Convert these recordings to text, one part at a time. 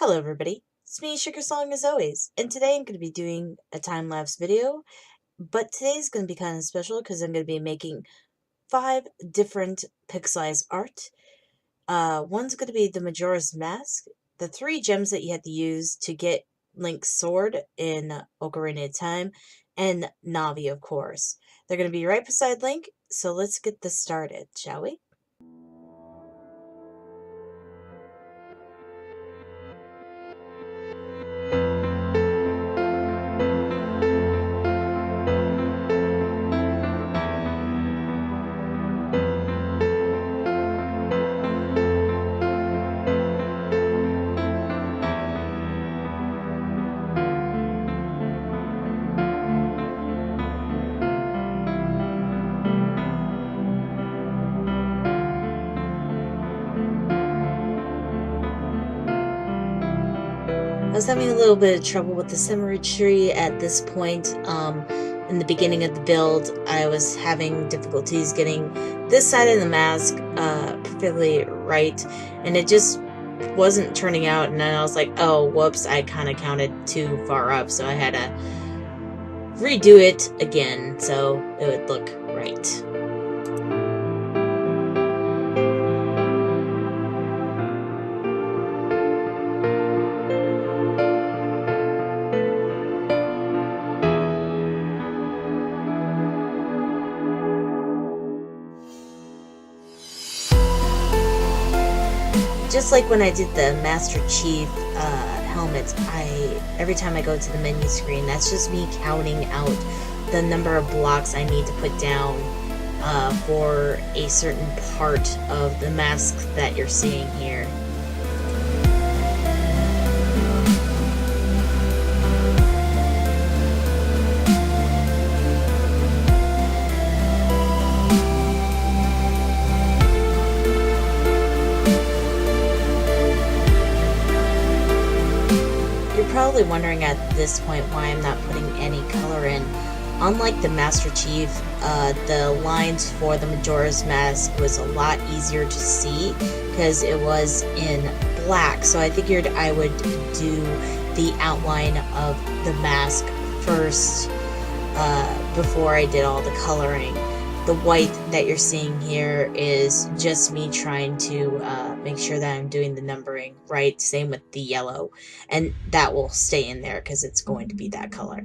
Hello everybody, it's me Sugar Song as always, and today I'm going to be doing a time-lapse video, but today's going to be kind of special because I'm going to be making 5 different pixelized art. One's going to be the Majora's Mask, the 3 gems that you had to use to get Link's sword in Ocarina of Time, and Navi of course. They're going to be right beside Link, so let's get this started, shall we? I was having a little bit of trouble with the symmetry at this point. In the beginning of the build, I was having difficulties getting this side of the mask perfectly right, and it just wasn't turning out, and then I was like, oh, whoops, I kind of counted too far up, so I had to redo it again so it would look right. Just like when I did the Master Chief helmet, every time I go to the menu screen, that's just me counting out the number of blocks I need to put down for a certain part of the mask that you're seeing here. Probably wondering at this point why I'm not putting any color in. Unlike the Master Chief, the lines for the Majora's Mask was a lot easier to see because it was in black, so I figured I would do the outline of the mask first before I did all the coloring. The white that you're seeing here is just me trying to make sure that I'm doing the numbering right. Same with the yellow. And that will stay in there because it's going to be that color.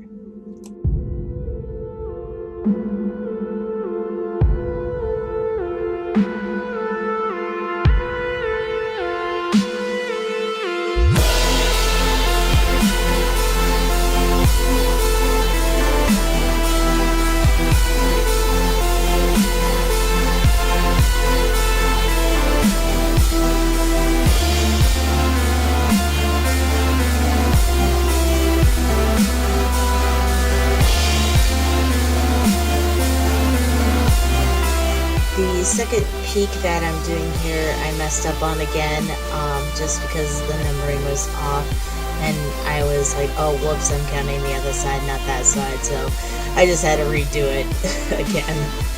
The second peak that I'm doing here, I messed up on again, just because the numbering was off, and I was like, oh, whoops, I'm counting the other side, not that side, so I just had to redo it again.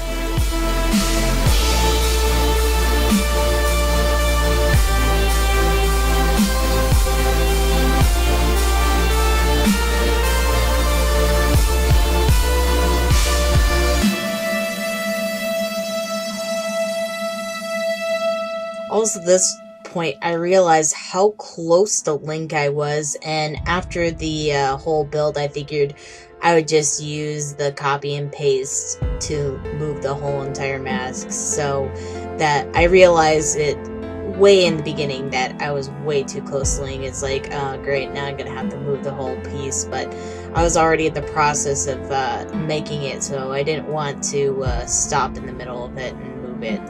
Also, this point, I realized how close to Link I was, and after the whole build, I figured I would just use the copy and paste to move the whole entire mask, so that I realized it way in the beginning that I was way too close to Link. It's like, oh great, now I'm gonna have to move the whole piece, but I was already in the process of making it, so I didn't want to stop in the middle of it and move it.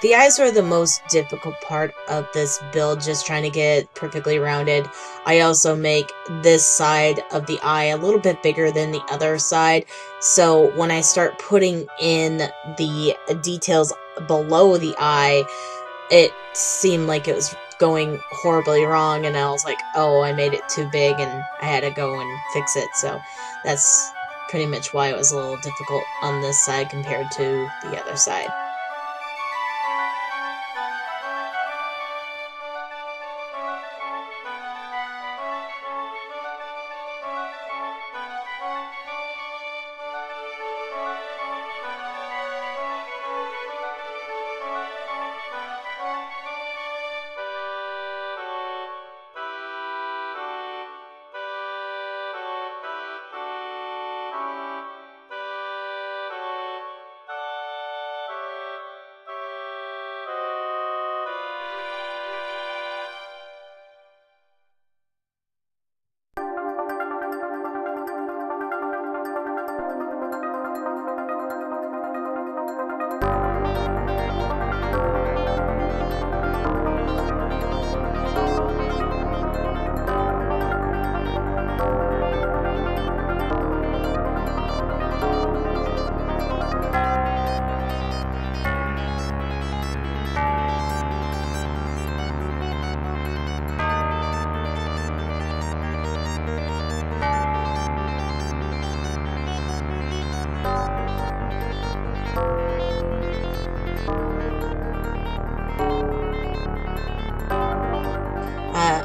The eyes were the most difficult part of this build, just trying to get it perfectly rounded. I also make this side of the eye a little bit bigger than the other side, so when I start putting in the details below the eye, it seemed like it was going horribly wrong, and I was like, oh, I made it too big, and I had to go and fix it, so that's pretty much why it was a little difficult on this side compared to the other side.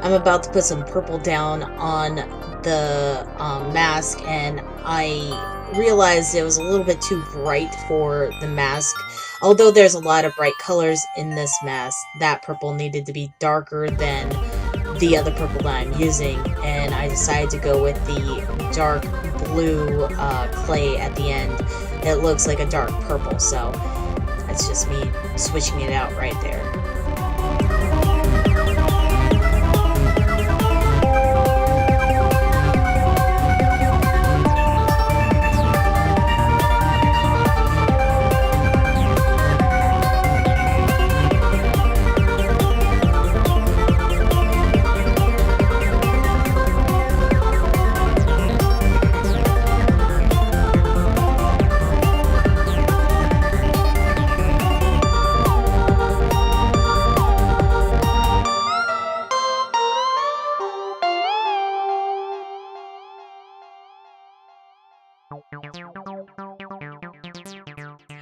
I'm about to put some purple down on the mask, and I realized it was a little bit too bright for the mask. Although there's a lot of bright colors in this mask, that purple needed to be darker than the other purple that I'm using, and I decided to go with the dark blue clay at the end. It looks like a dark purple, so that's just me switching it out right there.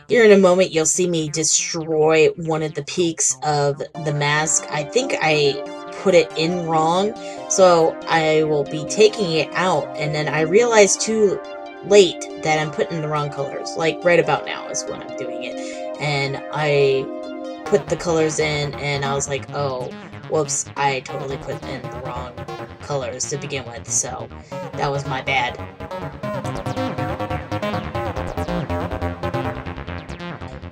Here in a moment, you'll see me destroy one of the peaks of the mask. I think I put it in wrong, so I will be taking it out, and then I realized too late that I'm putting the wrong colors. Like, right about now is when I'm doing it. And I put the colors in, and I was like, oh, whoops, I totally put in the wrong colors to begin with, so that was my bad.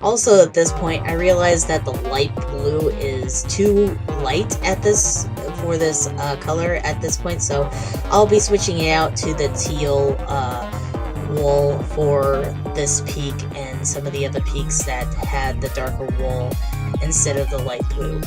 Also, at this point, I realized that the light blue is too light at this for this color at this point, so I'll be switching it out to the teal wool for this peak and some of the other peaks that had the darker wool instead of the light blue.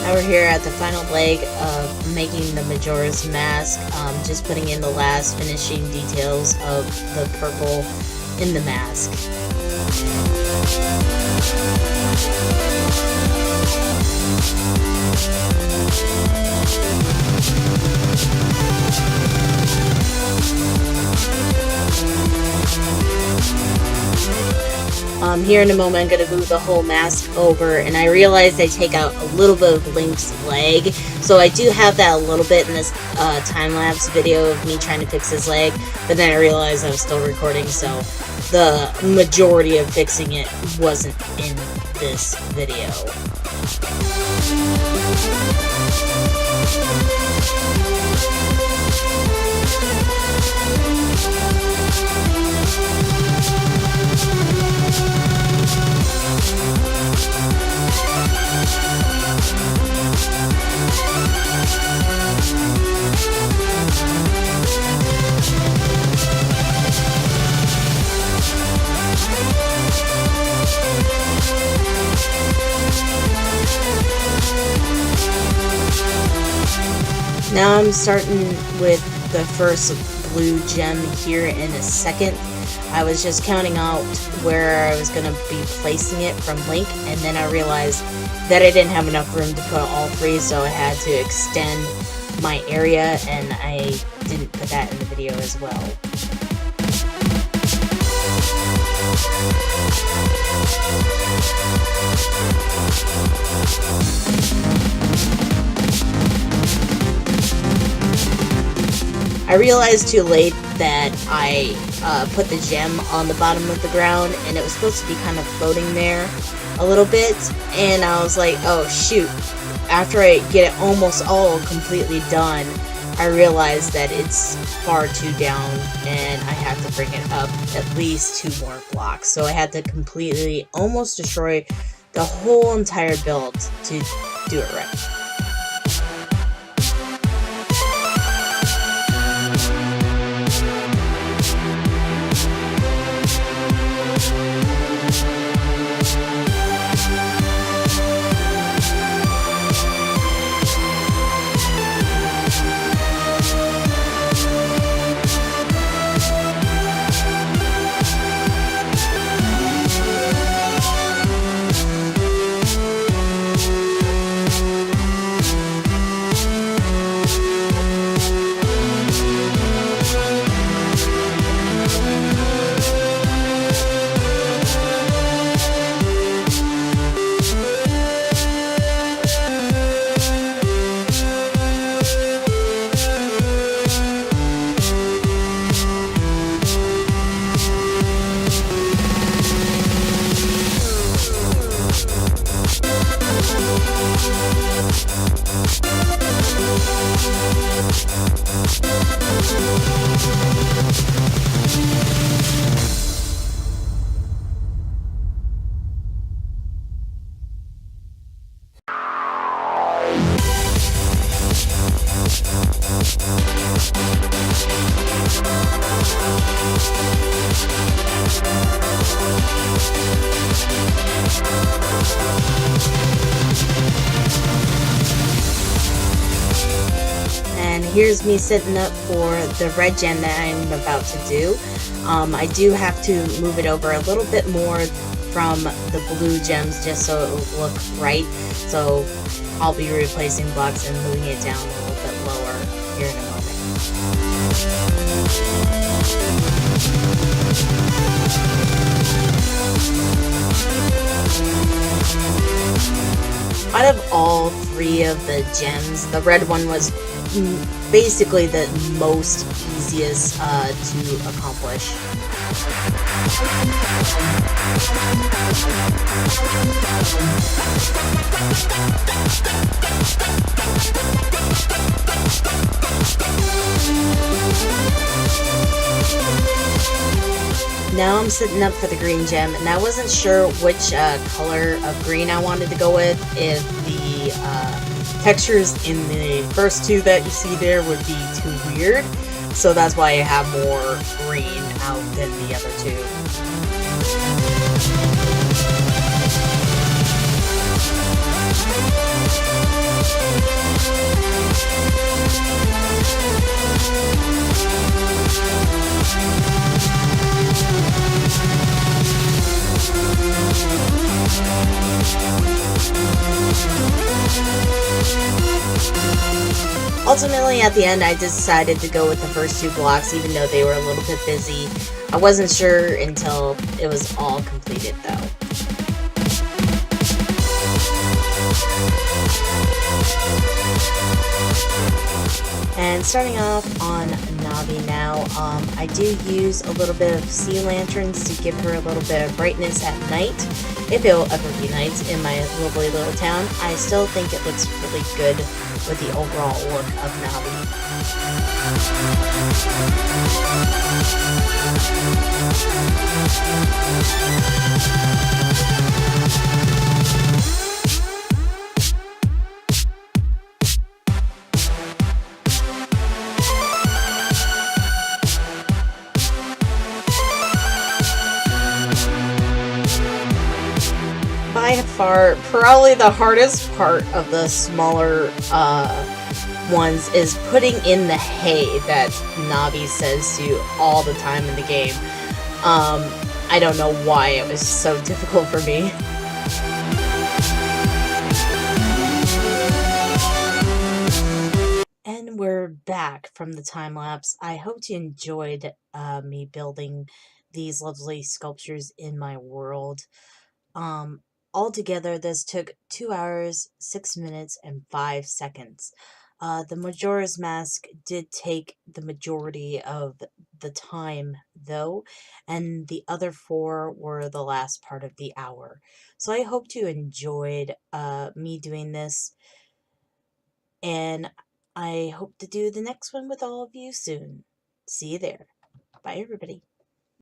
Now we're here at the final leg of making the Majora's Mask, just putting in the last finishing details of the purple in the mask. Here in a moment, I'm going to move the whole mask over, and I realized I take out a little bit of Link's leg, so I do have that a little bit in this time-lapse video of me trying to fix his leg, but then I realized I was still recording, so the majority of fixing it wasn't in this video. Now I'm starting with the first blue gem here in a second. I was just counting out where I was going to be placing it from Link, and then I realized that I didn't have enough room to put all three, so I had to extend my area, and I didn't put that in the video as well. I realized too late that I put the gem on the bottom of the ground, and it was supposed to be kind of floating there a little bit, and I was like, oh shoot. After I get it almost all completely done, I realized that it's far too down, and I have to bring it up at least 2 more blocks. So I had to completely almost destroy the whole entire build to do it right. And here's me setting up for the red gem that I'm about to do. I do have to move it over a little bit more from the blue gems just so it will look right. So I'll be replacing blocks and moving it down a little bit lower here in a moment. Out of all 3 of the gems, the red one was basically the most easiest to accomplish. Now I'm setting up for the green gem, and I wasn't sure which color of green I wanted to go with, if the textures in the first 2 that you see there would be too weird, so that's why I have more green out than the other 2. Ultimately, at the end, I decided to go with the first two blocks, even though they were a little bit busy. I wasn't sure until it was all completed, though. And starting off on Navi now, I do use a little bit of sea lanterns to give her a little bit of brightness at night, if it will ever be night in my lovely little town. I still think it looks really good with the overall look of Navi. By far, probably the hardest part of the smaller ones is putting in the hay that Navi says to you all the time in the game. I don't know why it was so difficult for me. And we're back from the time lapse. I hope you enjoyed me building these lovely sculptures in my world. Um, Altogether, this took 2 hours, 6 minutes, and 5 seconds. The Majora's Mask did take the majority of the time, though, and the other 4 were the last part of the hour. So I hope you enjoyed me doing this, and I hope to do the next one with all of you soon. See you there. Bye, everybody.